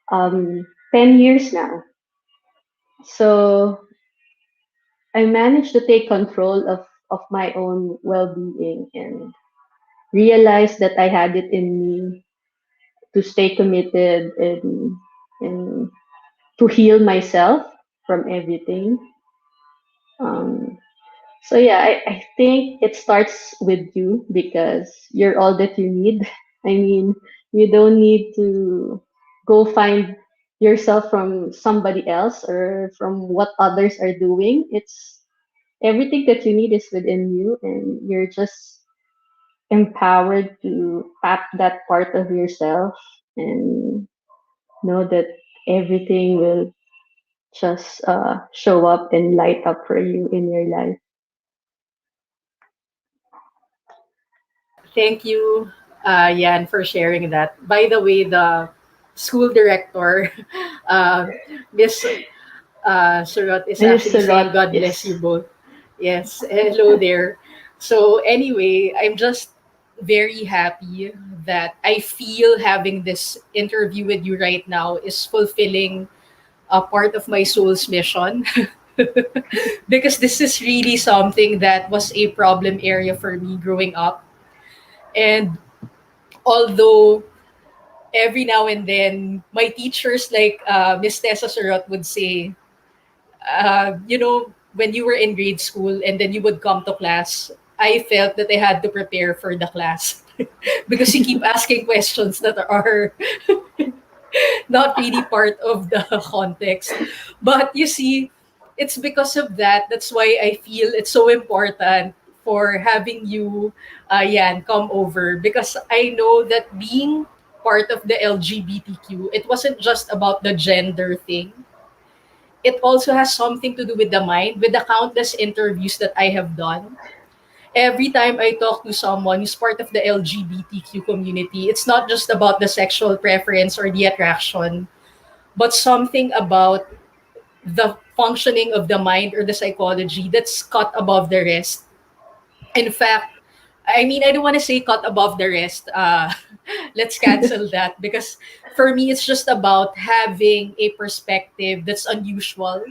10 years now. So I managed to take control of my own well being and realize that I had it in me to stay committed and to heal myself from everything. Um, so yeah, I think it starts with you because you're all that you need. I mean, you don't need to go find yourself from somebody else or from what others are doing. It's everything that you need is within you, and you're just empowered to tap that part of yourself and know that everything will just show up and light up for you in your life. Thank you, Yan, for sharing that. By the way, the school director, uh, Miss Surot, is Mrs. actually Sarot, saying, God bless yes. you both. Yes, hello there. So, anyway, I'm just very happy that I feel having this interview with you right now is fulfilling a part of my soul's mission. Because this is really something that was a problem area for me growing up. And although every now and then my teachers like Miss Tessa Surot would say, when you were in grade school and then you would come to class, I felt that I had to prepare for the class because you keep asking questions that are not really part of the context. But you see, it's because of that. That's why I feel it's so important for having you, Yan, come over, because I know that being part of the LGBTQ, it wasn't just about the gender thing. It also has something to do with the mind, with the countless interviews that I have done. Every time I talk to someone who's part of the LGBTQ community, it's not just about the sexual preference or the attraction, but something about the functioning of the mind or the psychology that's cut above the rest. In fact, I mean, I don't want to say cut above the rest. Let's cancel that because for me, it's just about having a perspective that's unusual.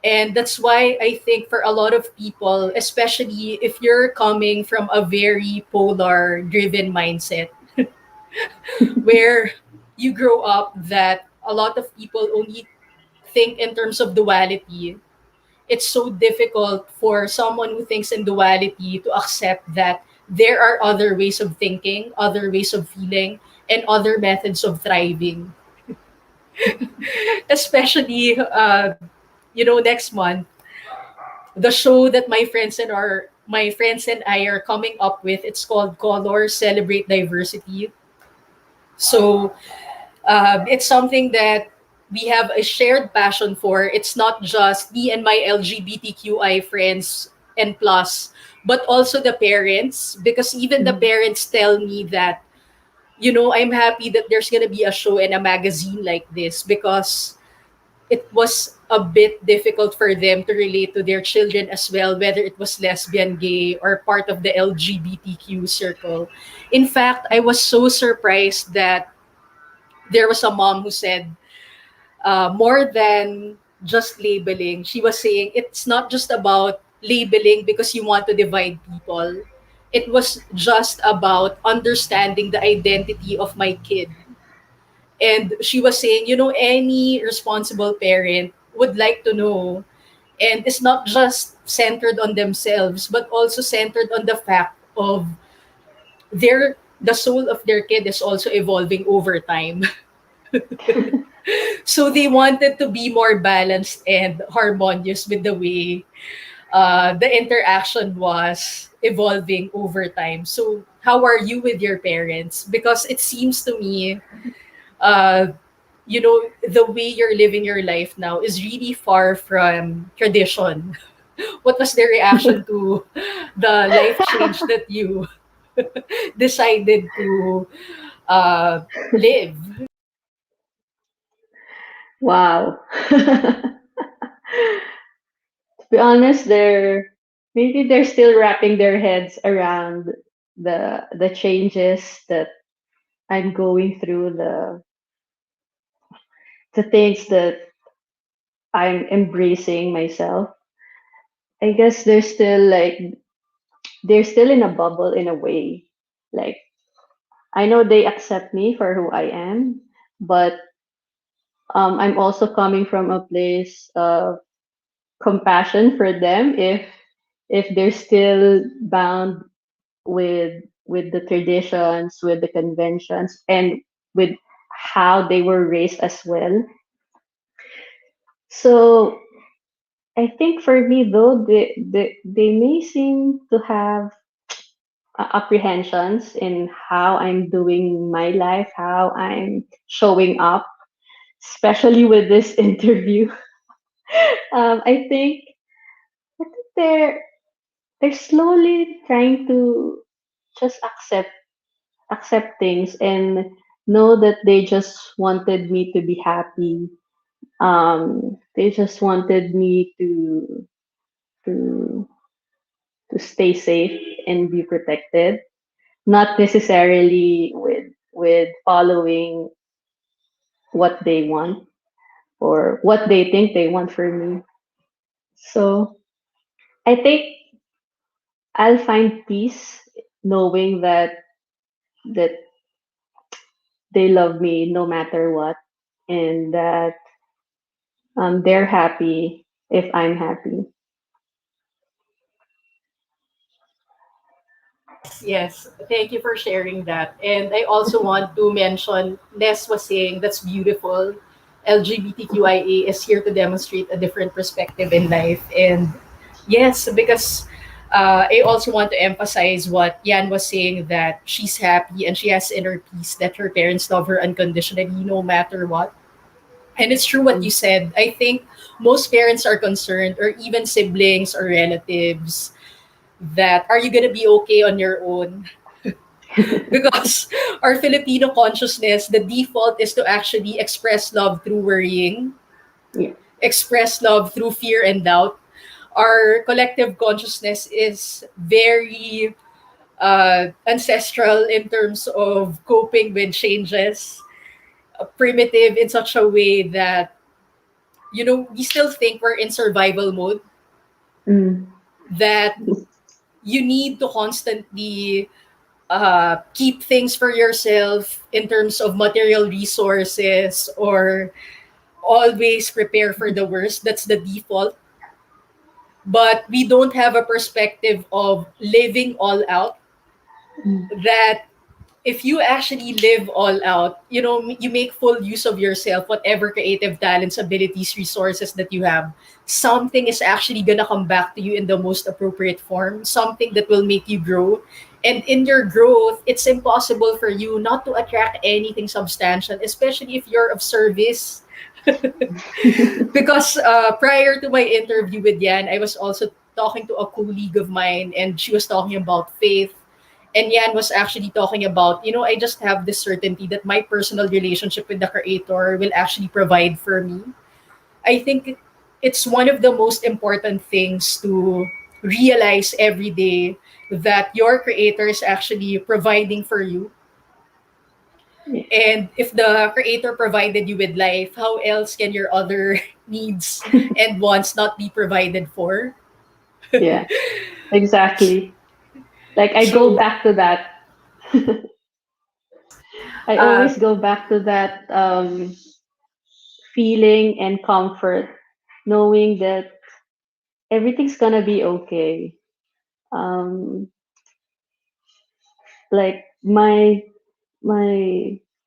And that's why I think for a lot of people, especially if you're coming from a very polar driven mindset, where you grow up that a lot of people only think in terms of duality, it's so difficult for someone who thinks in duality to accept that there are other ways of thinking, other ways of feeling, and other methods of thriving. Especially, next month, the show that my friends and I are coming up with. It's called Color Celebrate Diversity. So it's something that we have a shared passion for. It's not just me and my LGBTQI friends and plus, but also the parents, because even the Mhm. parents tell me that, I'm happy that there's gonna be a show and a magazine like this, because it was a bit difficult for them to relate to their children as well, whether it was lesbian, gay, or part of the LGBTQ circle. In fact, I was so surprised that there was a mom who said, more than just labeling, she was saying it's not just about labeling because you want to divide people. It was just about understanding the identity of my kid. And she was saying, any responsible parent would like to know. And it's not just centered on themselves, but also centered on the fact of the soul of their kid is also evolving over time. So they wanted to be more balanced and harmonious with the way the interaction was evolving over time. So how are you with your parents? Because it seems to me, uh, the way you're living your life now is really far from tradition. What was their reaction to the life change that you decided to uh, live? Wow. To be honest, they're still wrapping their heads around the changes that I'm going through, the things that I'm embracing myself. I guess they're still in a bubble in a way. Like, I know they accept me for who I am, but I'm also coming from a place of compassion for them if they're still bound with the traditions, with the conventions, and with how they were raised as well. So I think for me though, they may seem to have apprehensions in how I'm doing my life, how I'm showing up, especially with this interview. I think they're they're slowly trying to just accept things and know that they just wanted me to be happy. They just wanted me to to stay safe and be protected, not necessarily with following what they want or what they think they want for me. So I think I'll find peace knowing that they love me no matter what, and that they're happy if I'm happy. Yes, thank you for sharing that. And I also want to mention, Ness was saying that's beautiful. LGBTQIA is here to demonstrate a different perspective in life. And yes, because I also want to emphasize what Yan was saying, that she's happy and she has inner peace, that her parents love her unconditionally no matter what. And it's true what you said. I think most parents are concerned, or even siblings or relatives, that are you going to be okay on your own? Because our Filipino consciousness, the default is to actually express love through worrying, Yeah. express love through fear and doubt. Our collective consciousness is very ancestral in terms of coping with changes, primitive in such a way that, we still think we're in survival mode, Mm. that you need to constantly keep things for yourself in terms of material resources, or always prepare for the worst. That's the default. But we don't have a perspective of living all out, Mm. that if you actually live all out, you make full use of yourself, whatever creative talents, abilities, resources that you have, something is actually gonna come back to you in the most appropriate form, something that will make you grow. And in your growth, it's impossible for you not to attract anything substantial, especially if you're of service. Because prior to my interview with Yan, I was also talking to a colleague of mine, and she was talking about faith. And Yan was actually talking about, I just have this certainty that my personal relationship with the creator will actually provide for me. I think it's one of the most important things to realize every day that your creator is actually providing for you. Yeah. And if the creator provided you with life, how else can your other needs and wants not be provided for? Yeah, exactly. Like I go So, back to that. yes. I Uh, always go back to that feeling and comfort, knowing that everything's gonna be okay. Um, like my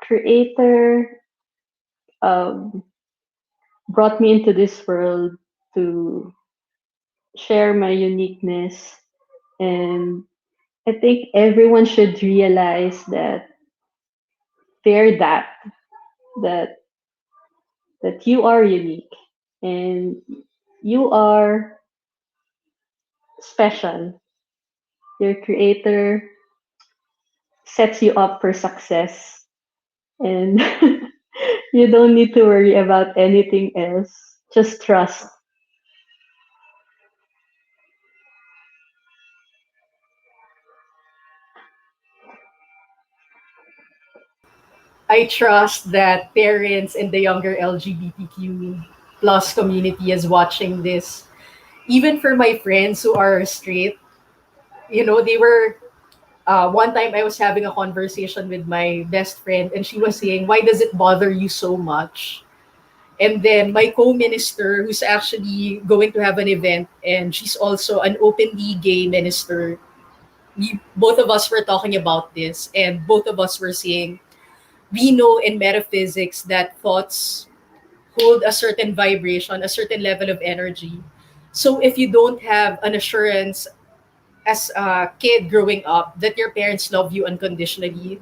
creator um, brought me into this world to share my uniqueness, and I think everyone should realize that they're that that you are unique and you are special. Your creator sets you up for success, and you don't need to worry about anything else. Just trust. I trust that parents in the younger LGBTQ plus community is watching this. Even for my friends who are straight, they were. One time I was having a conversation with my best friend, and she was saying, "Why does it bother you so much?" And then my co-minister, who's actually going to have an event, and she's also an openly gay minister. Both of us were talking about this, and both of us were saying, we know in metaphysics that thoughts hold a certain vibration, a certain level of energy. So if you don't have an assurance as a kid growing up that your parents love you unconditionally,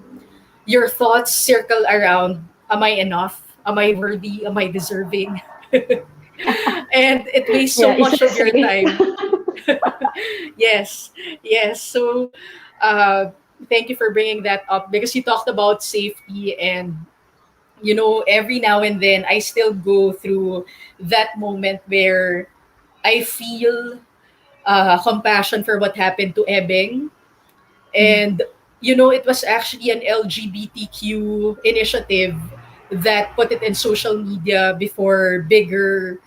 your thoughts circle around, am I enough? Am I worthy? Am I deserving? And it wastes so Yeah, is much it of your safe? time. Yes, yes. So, uh, thank you for bringing that up because you talked about safety, and every now and then I still go through that moment where I feel compassion for what happened to Ebeng. Mm. And, it was actually an LGBTQ initiative that put it in social media before bigger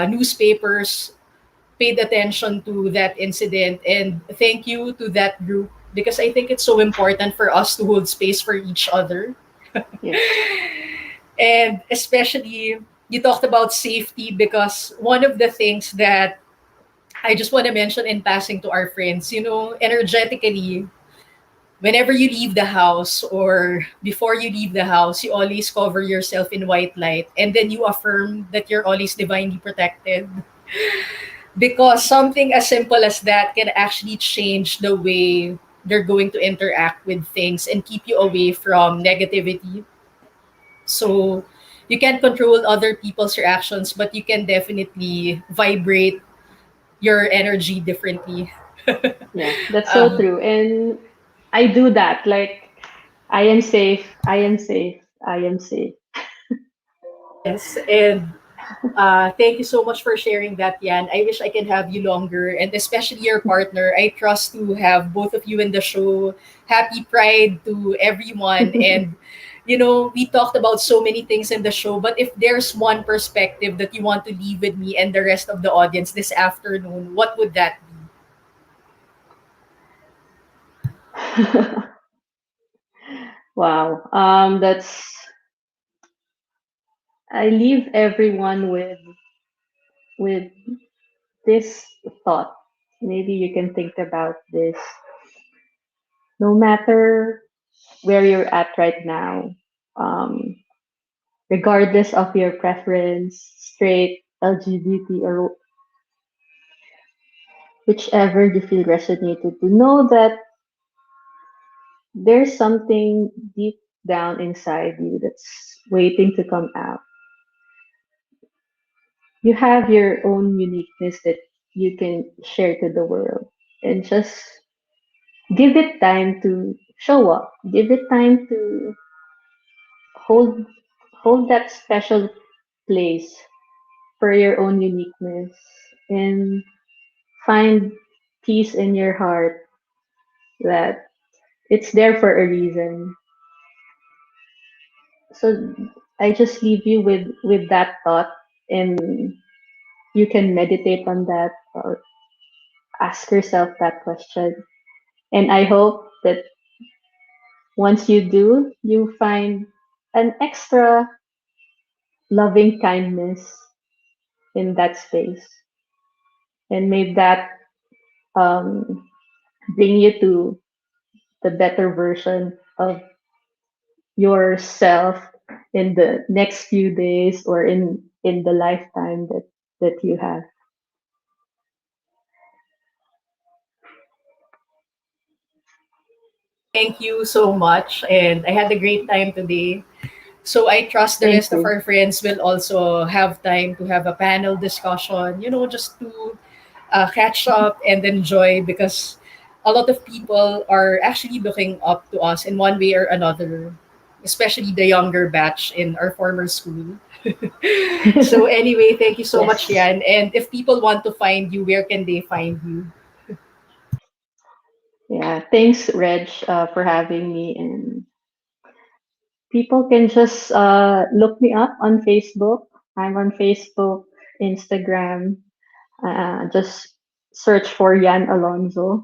newspapers paid attention to that incident. And thank you to that group because I think it's so important for us to hold space for each other. Yes. And especially, you talked about safety because one of the things that I just want to mention in passing to our friends, energetically, whenever you leave the house or before you leave the house, you always cover yourself in white light and then you affirm that you're always divinely protected. Because something as simple as that can actually change the way they're going to interact with things and keep you away from negativity. So you can't control other people's reactions, but you can definitely vibrate your energy differently. Yeah, that's so Uh, true. And I do that. Like, I am safe. I am safe. I am safe. yes, and thank you so much for sharing that, Yan. I wish I can have you longer, and especially your partner. I trust to have both of you in the show. Happy Pride to everyone. And, we talked about so many things in the show, but if there's one perspective that you want to leave with me and the rest of the audience this afternoon, what would that be? Wow. That's I leave everyone with this thought. Maybe you can think about this. No matter where you're at right now, um, regardless of your preference, straight, LGBT, or whichever you feel resonated to, know that there's something deep down inside you that's waiting to come out. You have your own uniqueness that you can share to the world. And just give it time to show up. Give it time to hold hold that special place for your own uniqueness and find peace in your heart that it's there for a reason. So I just leave you with that thought, and you can meditate on that or ask yourself that question. And I hope that once you do, you find an extra loving kindness in that space, and may that um, bring you to the better version of yourself in the next few days or in the lifetime that you have. Thank you so much. And I had a great time today. So I trust the Thank rest of you. our friends will also have time to have a panel discussion, just to catch up and enjoy, because a lot of people are actually looking up to us in one way or another, especially the younger batch in our former school. So anyway, thank you so much, Yes. Yan. And if people want to find you, where can they find you? Yeah. Thanks, Reg, for having me. And people can just look me up on Facebook. I'm on Facebook, Instagram. Just search for Yan Alonzo.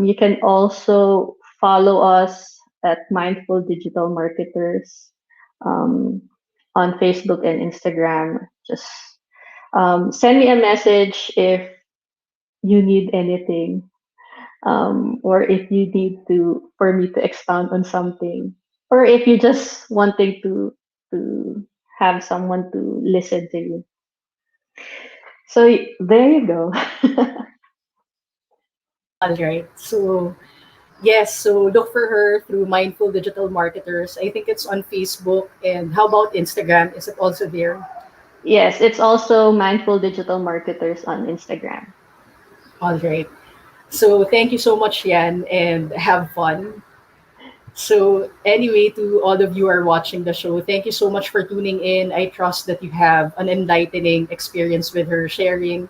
You can also follow us at Mindful Digital Marketers um, on Facebook and Instagram. Just send me a message if you need anything, or if you need to for me to expound on something, or if you just wanting to have someone to listen to you. So there you go. All right. So yes, so look for her through Mindful Digital Marketers. I think it's on Facebook. And how about Instagram? Is it also there? Yes, it's also Mindful Digital Marketers on Instagram. All right. So thank you so much, Yan, and have fun. So anyway, to all of you who are watching the show, thank you so much for tuning in. I trust that you have an enlightening experience with her sharing.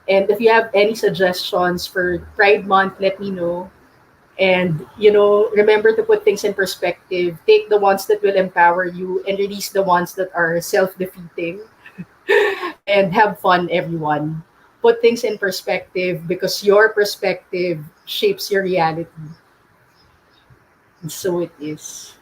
And if you have any suggestions for Pride Month, let me know. And remember to put things in perspective. Take the ones that will empower you and release the ones that are self-defeating. And have fun, everyone. Put things in perspective, because your perspective shapes your reality. And so it is.